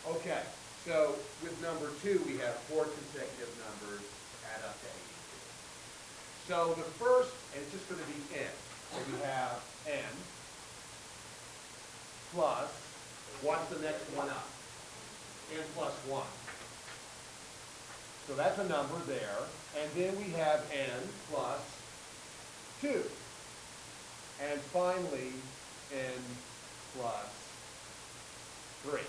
Okay, so with number 2, we have 4 consecutive numbers add up to 82. So the first, and it's just going to be n. So we have n plus, what's the next one up? N plus 1. So that's a number there. And then we have n plus 2. And finally, n plus 3.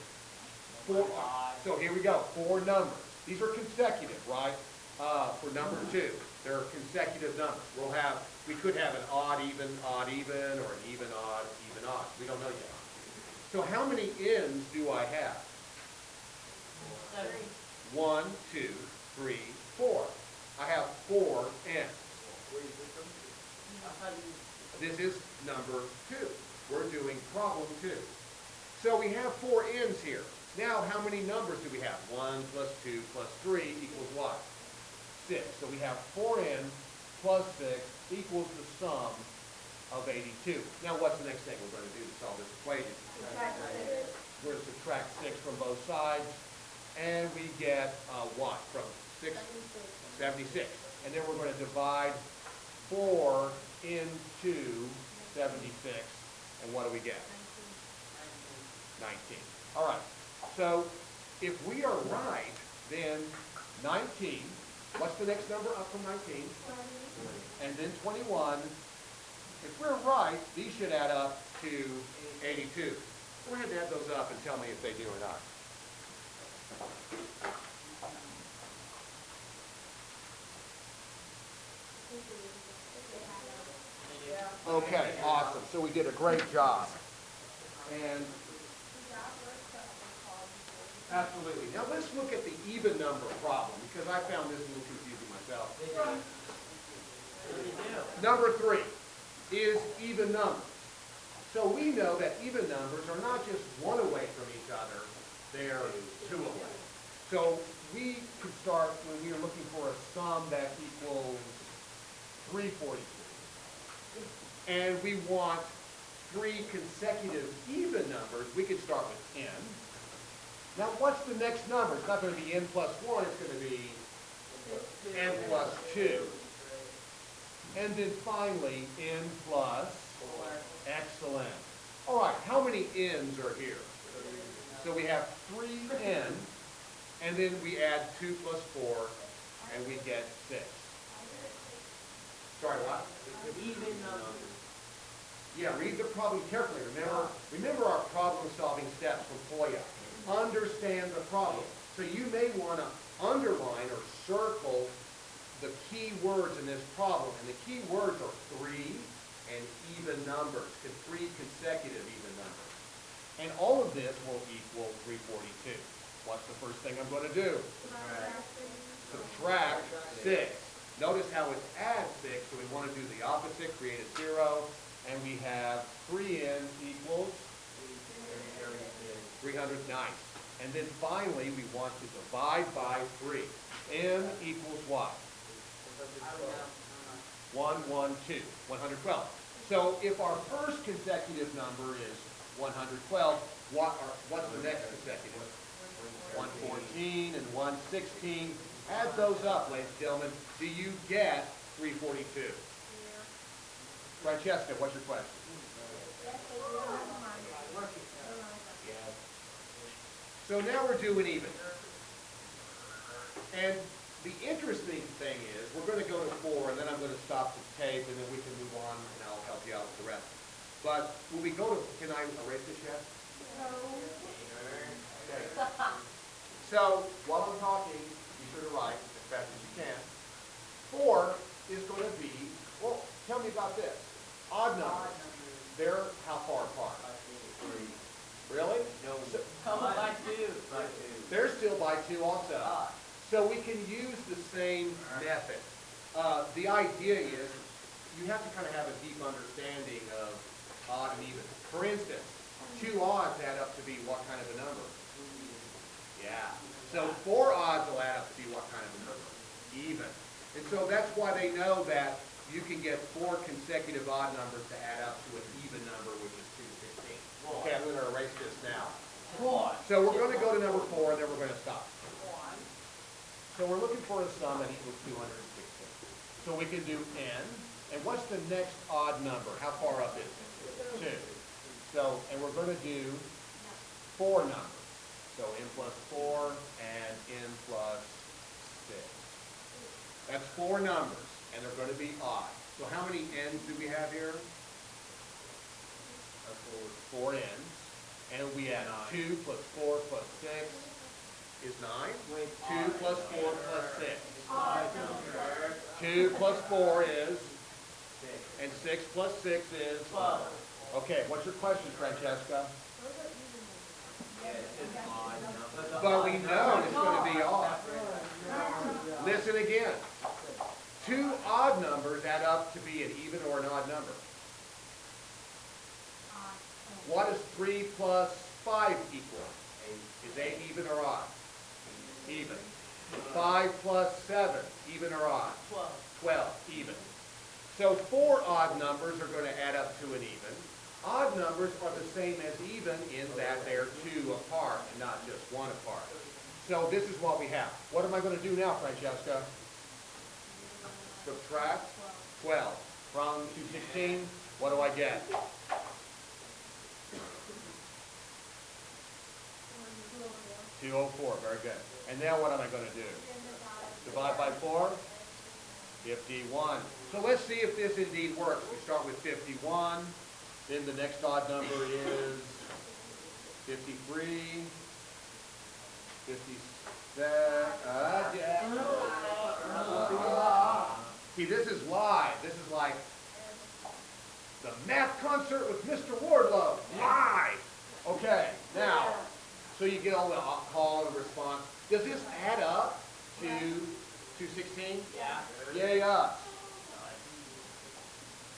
So here we go, 4 numbers. These are consecutive, right? For number 2, they're consecutive numbers. We could have an odd, even, or an even, odd. We don't know yet. So how many n's do I have? 1, 2, 3, 4. I have 4 n's. This is number 2. We're doing problem 2. So we have 4 n's here. Now, how many numbers do we have? 1 plus 2 plus 3 equals what? 6. So we have 4n plus 6 equals the sum of 82. Now, what's the next thing we're going to do to solve this equation? We're going to subtract 6 from both sides, and we get what? From 6? 76. And then we're going to divide 4 into 76, and what do we get? 19. All right. So if we are right, then 19, what's the next number up from 19? 20. And then 21. If we're right, these should add up to 82. Go ahead and add those up and tell me if they do or not. Okay, awesome. So we did a great job. And absolutely. Now let's look at the even number problem, because I found this a little confusing myself. Number 3 is even numbers. So we know that even numbers are not just 1 away from each other, they're 2 away. So we could start when we are looking for a sum that equals 343. And we want 3 consecutive even numbers. We could start with n. Now, what's the next number? It's not going to be n plus 1. It's going to be n plus 2. And then finally, n plus 4. Excellent. All right, how many n's are here? So we have 3n, and then we add 2 plus 4, and we get 6. Sorry, what? Even numbers. Yeah, read the problem carefully. Remember our problem-solving steps from FOIA. Understand the problem. So you may want to underline or circle the key words in this problem. And the key words are 3 and even numbers, 3 consecutive even numbers. And all of this will equal 342. What's the first thing I'm going to do? Subtract 6. Notice how it's add 6, so we want to do the opposite, create a 0. And we have 3n equals 309. And then finally, we want to divide by 3. n equals what? 112. 112. So if our first consecutive number is 112, what's the next consecutive? 114 and 116. Add those up, ladies and gentlemen. Do you get 342? Francesca, what's your question? So now we're doing even. And the interesting thing is, we're going to go to 4, and then I'm going to stop the tape, and then we can move on, and I'll help you out with the rest. But when we go to, can I erase this yet? No. Okay. So while I'm talking, be sure to write as fast as you can. 4 is going to be, well, tell me about this. Odd numbers. They're how far apart? 3. Really? No. By 2. They're still by 2 also. So we can use the same method. The idea is you have to kind of have a deep understanding of odd and even. For instance, 2 odds add up to be what kind of a number? Yeah. So 4 odds will add up to be what kind of a number? Even. And so that's why they know that you can get 4 consecutive odd numbers to add up to an even number, which is 216. Okay, I'm going to erase this now. Four. So we're gonna go to number 4, and then we're gonna stop. So we're looking for a sum that equals 216. So we can do n, and what's the next odd number? How far up is it? 2. So, and we're gonna do 4 numbers. So n plus 4 and n plus 6. That's 4 numbers, and they're gonna be odd. So how many n's do we have here? 4 n's. And we have 2 plus 4 plus 6 is 9. 2 plus 4 plus 6. 2 plus 4 is, and 6 plus 6 is? 12. Okay, what's your question, Francesca? But we know it's going to be odd. Listen again. 2 odd numbers add up to be an even or an odd number. What is 3 plus 5 equal? Is 8 even or odd? Even. 5 plus 7, even or odd? 12, even. So 4 odd numbers are going to add up to an even. Odd numbers are the same as even in that they're 2 apart and not just 1 apart. So this is what we have. What am I going to do now, Francesca? Subtract 12 from 216. What do I get? 204, very good. And now what am I going to do? Divide by 4? 51. So let's see if this indeed works. We start with 51. Then the next odd number is 53. 57. See, this is live. This is like the math concert with Mr. Wardlow. Live. Okay, now, so you get all the call and response. Does this add up to 216? Yeah. Yeah, yeah.